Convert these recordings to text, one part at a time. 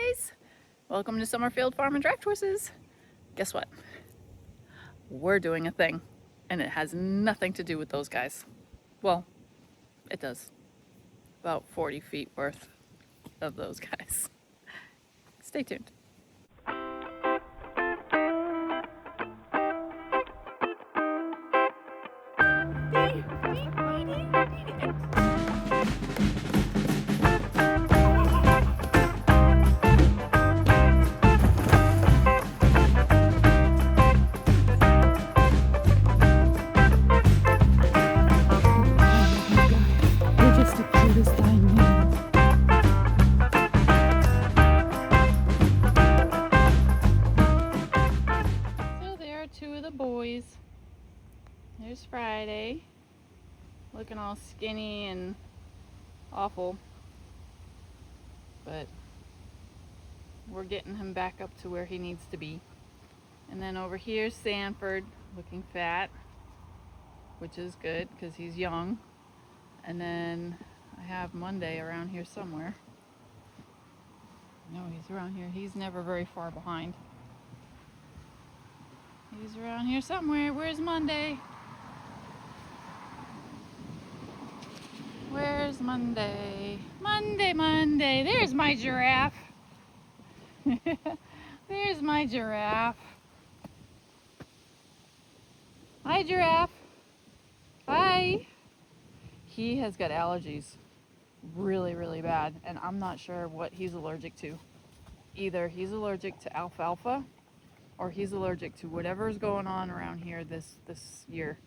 guys! Welcome to Summerfield Farm Draft Horses. Guess what? We're doing a thing, and it has nothing to do with those guys. Well, it does. About 40 feet worth of those guys. Stay tuned. Boys. There's Friday, looking all skinny and awful, but we're getting him back up to where he needs to be. And then over here's Sanford, looking fat, which is good because he's young. And then I have Monday around here somewhere. No, he's around here. He's never very far behind. He's around here somewhere. Where's Monday? Where's Monday? Monday. There's my giraffe. There's my giraffe. Hi, giraffe. Hi. He has got allergies really, really bad, and I'm not sure what he's allergic to. Either he's allergic to alfalfa, or he's allergic to whatever's going on around here this year,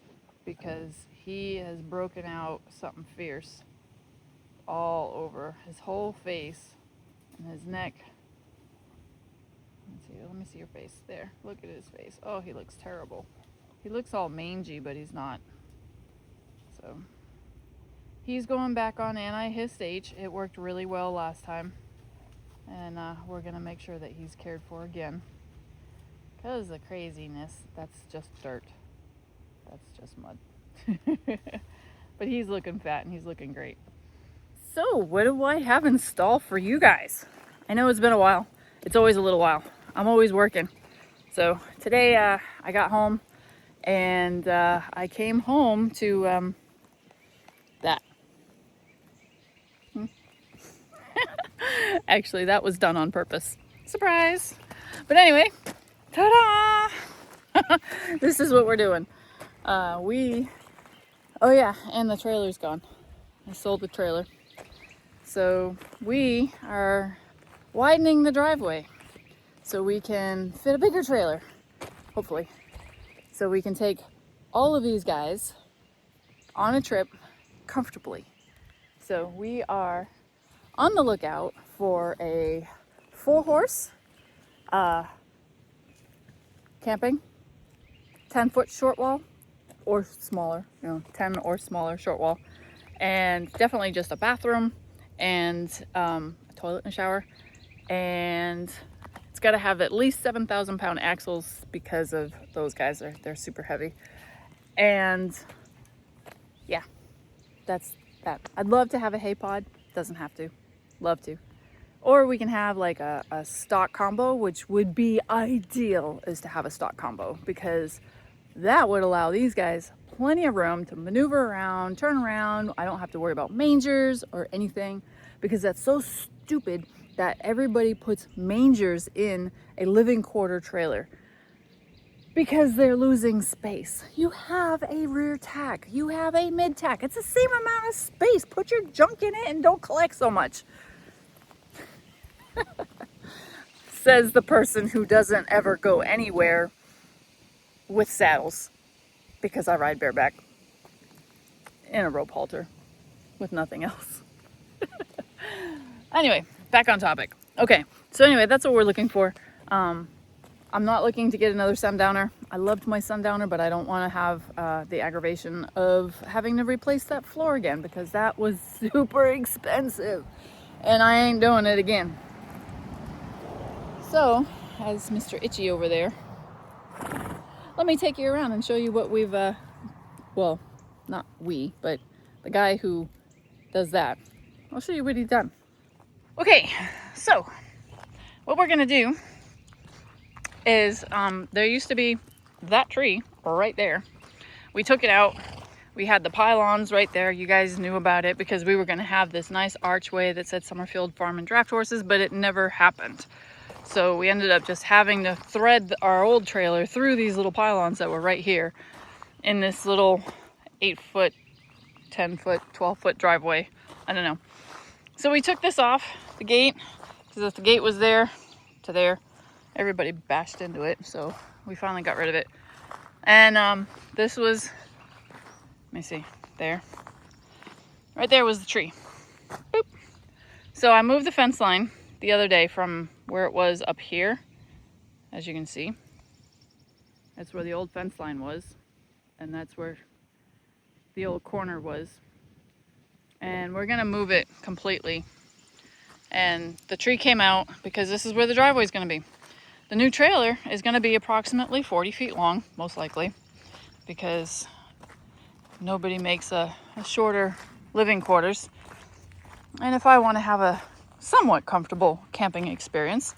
because he has broken out something fierce all over his whole face and his neck. Let me see your face there. Look at his face. Oh, he looks terrible. He looks all mangy, but he's not. So he's going back on anti-histage. It worked really well last time, and we're gonna make sure that he's cared for again. Because the craziness, that's just dirt. That's just mud. But he's looking fat and he's looking great. So what do I have in store for you guys? I know it's been a while. It's always a little while. I'm always working. So today I got home and I came home to that. Actually, that was done on purpose. Surprise! But anyway, ta-da! This is what we're doing. Oh yeah, and the trailer's gone. I sold the trailer. So we are widening the driveway so we can fit a bigger trailer, hopefully. So we can take all of these guys on a trip comfortably. So we are on the lookout for a 4-horse camping, 10-foot short wall or smaller, 10 or smaller short wall, and definitely just a bathroom and a toilet and a shower, and it's got to have at least 7,000-pound axles because of those guys. They're super heavy. And yeah, that's that. I'd love to have a hay pod. Doesn't have to. Love to. Or we can have like a stock combo, which would be ideal, is to have a stock combo, because that would allow these guys plenty of room to maneuver around, turn around. I don't have to worry about mangers or anything, because that's so stupid that everybody puts mangers in a living quarter trailer because they're losing space. You have a rear tack, you have a mid tack. It's the same amount of space. Put your junk in it and don't collect so much. Says the person who doesn't ever go anywhere with saddles, because I ride bareback in a rope halter with nothing else. Anyway, back on topic. Okay, so anyway, that's what we're looking for. I'm not looking to get another sundowner. I loved my sundowner, but I don't want to have the aggravation of having to replace that floor again, because that was super expensive and I ain't doing it again. So, as Mr. Itchy over there, let me take you around and show you what we've, well, not we, but the guy who does that. I'll show you what he's done. Okay, so what we're gonna do is, there used to be that tree right there. We took it out. We had the pylons right there. You guys knew about it because we were gonna have this nice archway that said Summerfield Farm Draft Horses, but it never happened. So we ended up just having to thread our old trailer through these little pylons that were right here in this little 8-foot, 10-foot, 12-foot driveway. I don't know. So we took this off the gate, because if the gate was there to there, everybody bashed into it. So we finally got rid of it. And this was, let me see, there. Right there was the tree. Boop. So I moved the fence line the other day from where it was up here, as you can see. That's where the old fence line was, and that's where the old corner was. And we're gonna move it completely. And the tree came out because this is where the driveway is gonna be. The new trailer is gonna be approximately 40 feet long, most likely, because nobody makes a shorter living quarters. And if I want to have a somewhat comfortable camping experience,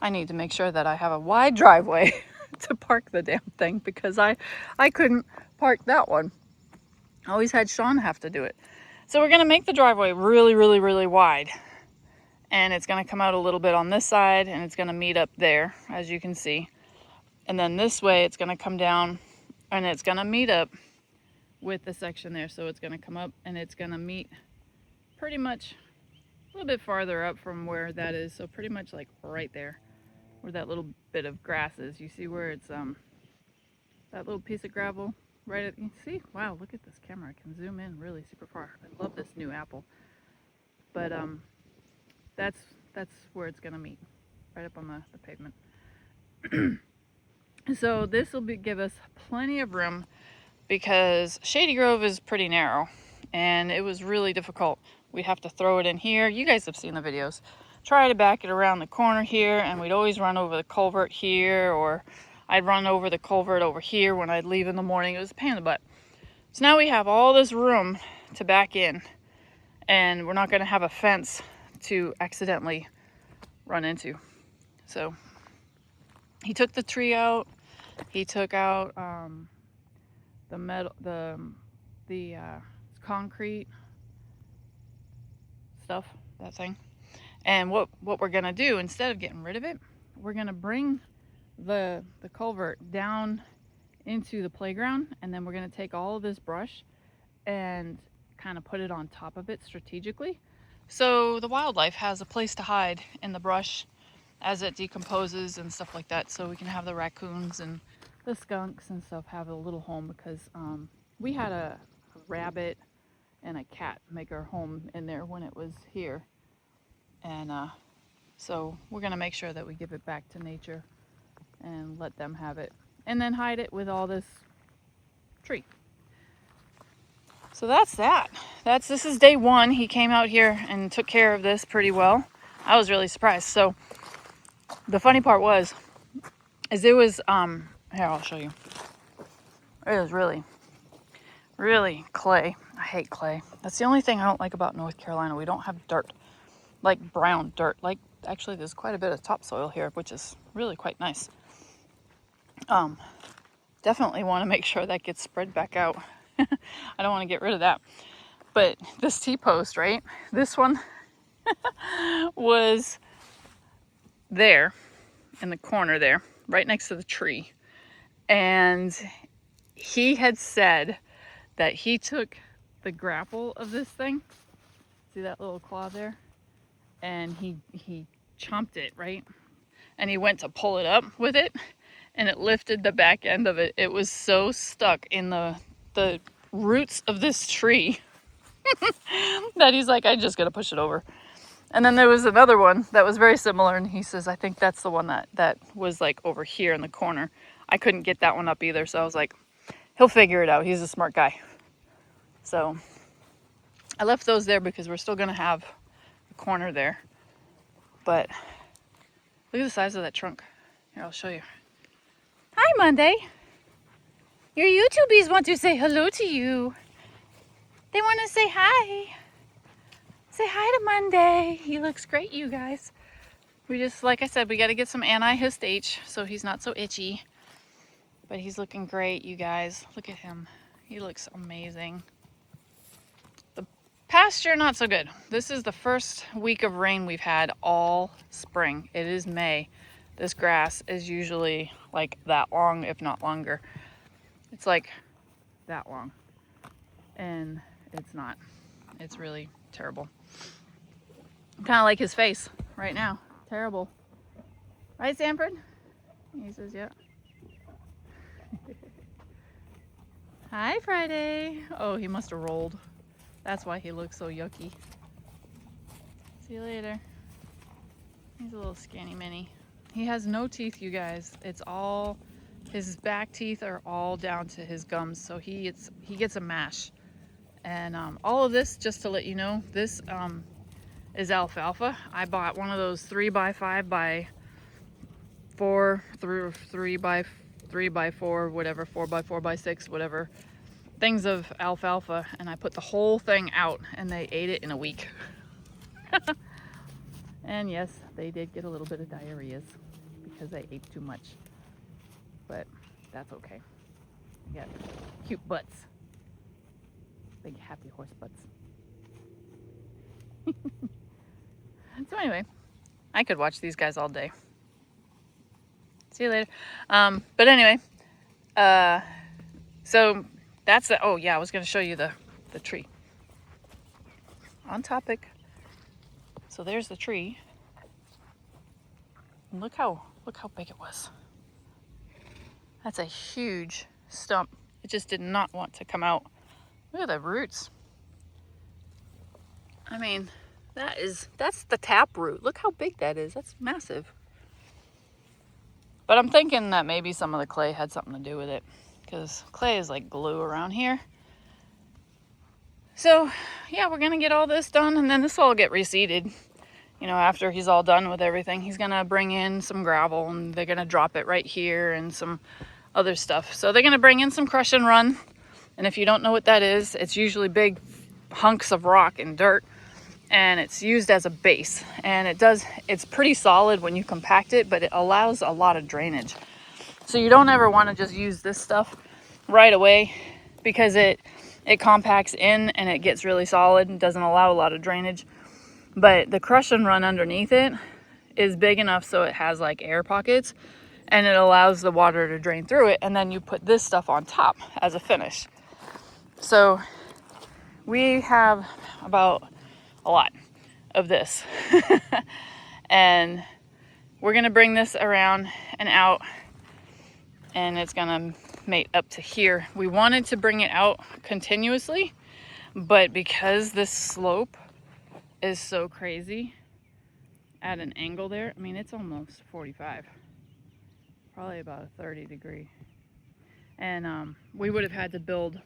I need to make sure that I have a wide driveway to park the damn thing, because I couldn't park that one. I always had Sean have to do it. So we're going to make the driveway really, really, really wide. And it's going to come out a little bit on this side, and it's going to meet up there, as you can see. And then this way, it's going to come down, and it's going to meet up with the section there. So it's going to come up, and it's going to meet pretty much a little bit farther up from where that is. So pretty much like right there, where that little bit of grass is. You see where it's, that little piece of gravel? Right at, you see? Wow, look at this camera. I can zoom in really super far. I love this new Apple. But that's where it's gonna meet, right up on the pavement. So this will give us plenty of room, because Shady Grove is pretty narrow, and it was really difficult. We'd have to throw it in here. You guys have seen the videos. Try to back it around the corner here, and we'd always run over the culvert here, or I'd run over the culvert over here when I'd leave in the morning. It was a pain in the butt. So now we have all this room to back in, and we're not going to have a fence to accidentally run into. So he took the tree out. He took out the metal, the concrete stuff, that thing. And what we're going to do, instead of getting rid of it, we're going to bring the culvert down into the playground, and then we're going to take all of this brush and kind of put it on top of it strategically, so the wildlife has a place to hide in the brush as it decomposes and stuff like that, so we can have the raccoons and the skunks and stuff have a little home, because we had a rabbit and a cat make our home in there when it was here, and so we're going to make sure that we give it back to nature and let them have it, and then hide it with all this tree. So that's that. This is day one. He came out here and took care of this pretty well. I was really surprised. So the funny part is it was, here, I'll show you. It was really, really clay. I hate clay. That's the only thing I don't like about North Carolina. We don't have dirt, like brown dirt. Like, actually, there's quite a bit of topsoil here, which is really quite nice. Definitely want to make sure that gets spread back out. I don't want to get rid of that. But this T-post, right? This one was there in the corner there, right next to the tree. And he had said that he took the grapple of this thing. See that little claw there? And he chomped it, right? And he went to pull it up with it, and it lifted the back end of it. It was so stuck in the roots of this tree that he's like, I just gotta push it over. And then there was another one that was very similar, and he says, I think that's the one that was like over here in the corner. I couldn't get that one up either, so I was like, he'll figure it out. He's a smart guy. So I left those there because we're still gonna have a corner there. But look at the size of that trunk. Here, I'll show you. Hi, Monday. Your YouTubies want to say hello to you. They want to say hi. Say hi to Monday. He looks great, you guys. We just, like I said, we got to get some anti-hist H so he's not so itchy. But he's looking great, you guys. Look at him. He looks amazing. The pasture, not so good. This is the first week of rain we've had all spring. It is May. This grass is usually like that long, if not longer. It's like that long. And it's not. It's really terrible. Kind of like his face right now. Terrible. Right, Sanford? He says, yeah. Hi, Friday. Oh, he must have rolled. That's why he looks so yucky. See you later. He's a little skinny mini. He has no teeth, you guys. It's all, his back teeth are all down to his gums, so he gets a mash. And all of this, just to let you know, this is alfalfa. I bought one of those 3x5 by 4 through 3x4, whatever, 4x4x6, whatever things of alfalfa, and I put the whole thing out and they ate it in a week. And yes, they did get a little bit of diarrhea because they ate too much, but that's okay. They got cute butts, big happy horse butts. So anyway, I could watch these guys all day. See you later. But anyway, so that's the, oh yeah, I was going to show you the tree. On topic. So there's the tree. And look how big it was. That's a huge stump. It just did not want to come out. Look at the roots. I mean, that's the tap root. Look how big that is. That's massive. But I'm thinking that maybe some of the clay had something to do with it, because clay is like glue around here. So yeah, we're gonna get all this done, and then this will all get reseeded. You know, after he's all done with everything, he's gonna bring in some gravel and they're gonna drop it right here and some other stuff. So they're gonna bring in some crush and run. And if you don't know what that is, it's usually big hunks of rock and dirt, and it's used as a base. And it's pretty solid when you compact it, but it allows a lot of drainage. So you don't ever want to just use this stuff right away, because it compacts in and it gets really solid and doesn't allow a lot of drainage. But the crush and run underneath it is big enough so it has like air pockets, and it allows the water to drain through it, and then you put this stuff on top as a finish. So we have about a lot of this. And we're gonna bring this around and out, and it's gonna mate up to here. We wanted to bring it out continuously, but because this slope is so crazy at an angle there, I mean, it's almost 45, probably about a 30 degree. And we would have had to build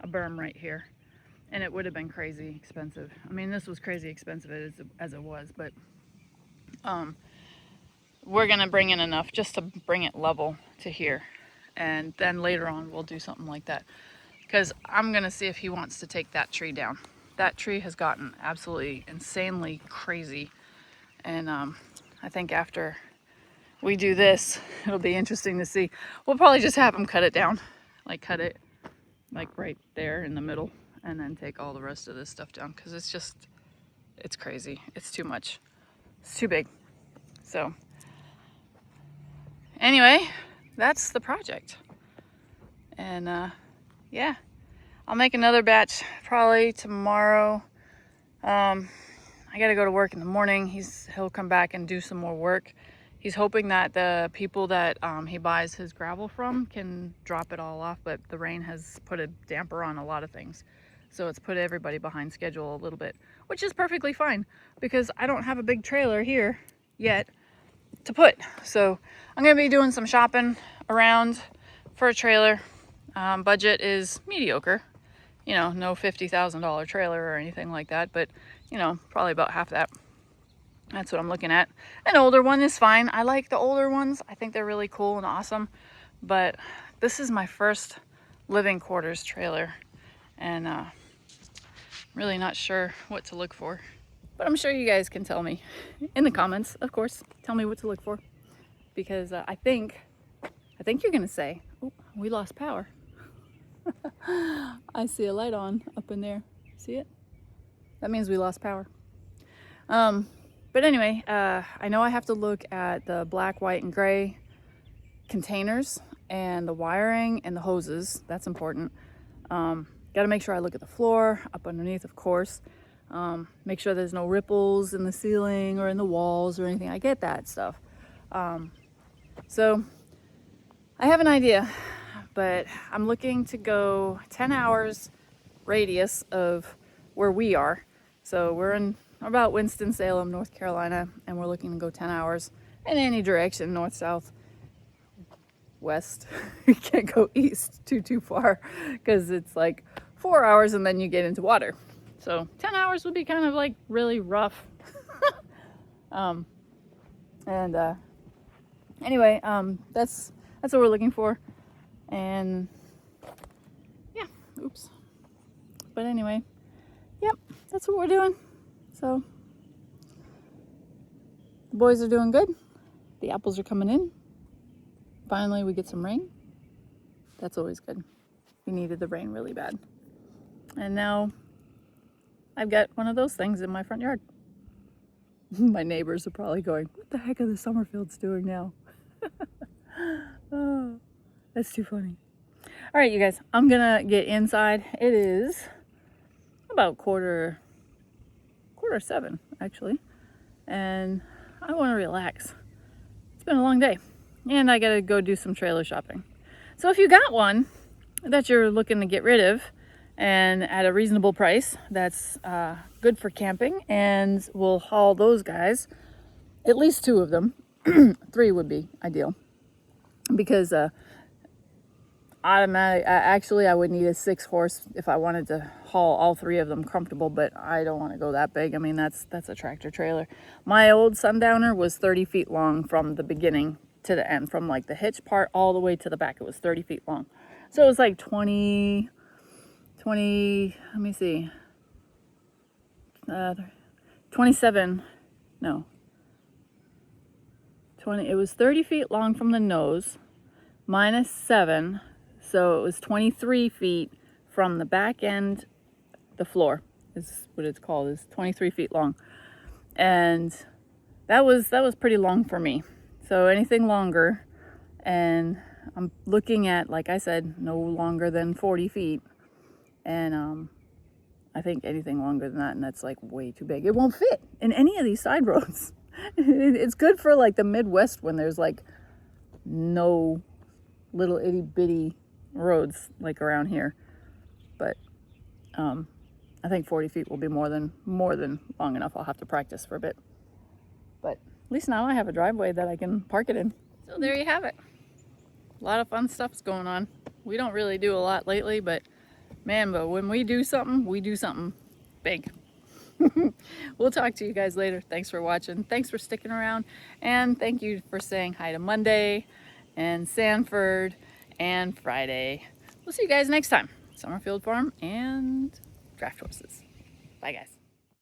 a berm right here, and it would have been crazy expensive. I mean, this was crazy expensive as it was, but we're gonna bring in enough just to bring it level to here, and then later on we'll do something like that, because I'm gonna see if he wants to take that tree down. That tree has gotten absolutely insanely crazy, and I think after we do this, it'll be interesting to see. We'll probably just have him cut it down, like cut it like right there in the middle, and then take all the rest of this stuff down, because it's crazy. It's too much. It's too big. So anyway, that's the project. And yeah, I'll make another batch probably tomorrow. I gotta go to work in the morning. He'll come back and do some more work. He's hoping that the people that he buys his gravel from can drop it all off, but the rain has put a damper on a lot of things. So it's put everybody behind schedule a little bit, which is perfectly fine, because I don't have a big trailer here yet to put. So I'm gonna be doing some shopping around for a trailer. Budget is mediocre, you know, no $50,000 trailer or anything like that, but you know, probably about half that. That's what I'm looking at. An older one is fine. I like the older ones. I think they're really cool and awesome, but this is my first living quarters trailer, and really not sure what to look for. But I'm sure you guys can tell me in the comments, of course. Tell me what to look for, because I think you're gonna say, "Oh, we lost power." I see a light on up in there. See it? That means we lost power. But anyway, I know I have to look at the black, white, and gray containers and the wiring and the hoses. That's important. Got to make sure I look at the floor up underneath, of course. Make sure there's no ripples in the ceiling or in the walls or anything. I get that stuff. So I have an idea, but I'm looking to go 10 hours radius of where we are. So we're in about Winston-Salem, North Carolina, and we're looking to go 10 hours in any direction, north, south, west. You can't go east too far, because it's like 4 hours and then you get into water. So 10 hours would be kind of like really rough. Anyway, that's what we're looking for. And yeah, oops. But anyway, yep, that's what we're doing. So the boys are doing good. The apples are coming in. Finally, we get some rain. That's always good. We needed the rain really bad. And now I've got one of those things in my front yard. My neighbors are probably going, "What the heck are the Summerfields doing now?" Oh, that's too funny. All right, you guys, I'm gonna get inside. It is about quarter 7, actually, and I want to relax. It's been a long day, and I gotta go do some trailer shopping. So if you got one that you're looking to get rid of and at a reasonable price, that's good for camping, and we'll haul those guys, at least 2 of them. 3 would be ideal, because actually I would need a 6-horse if I wanted to haul all 3 of them comfortable, but I don't want to go that big. I mean, that's a tractor trailer. My old Sundowner was 30 feet long from the beginning to the end, from like the hitch part all the way to the back. It was 30 feet long. So it was like 20, let me see, 27, no, 20, it was 30 feet long from the nose, minus 7, so it was 23 feet from the back end. The floor is what it's called, is 23 feet long, and that was pretty long for me. So anything longer, and I'm looking at, like I said, no longer than 40 feet, and I think anything longer than that, and that's like way too big. It won't fit in any of these side roads. It's good for like the Midwest when there's like no little itty bitty roads like around here, but I think 40 feet will be more than long enough. I'll have to practice for a bit, but at least now I have a driveway that I can park it in. So there you have it. A lot of fun stuff's going on. We don't really do a lot lately, but man, but when we do something big. We'll talk to you guys later. Thanks for watching. Thanks for sticking around. And thank you for saying hi to Monday and Sanford and Friday. We'll see you guys next time. Summerfield Farm and Draft Horses. Bye, guys.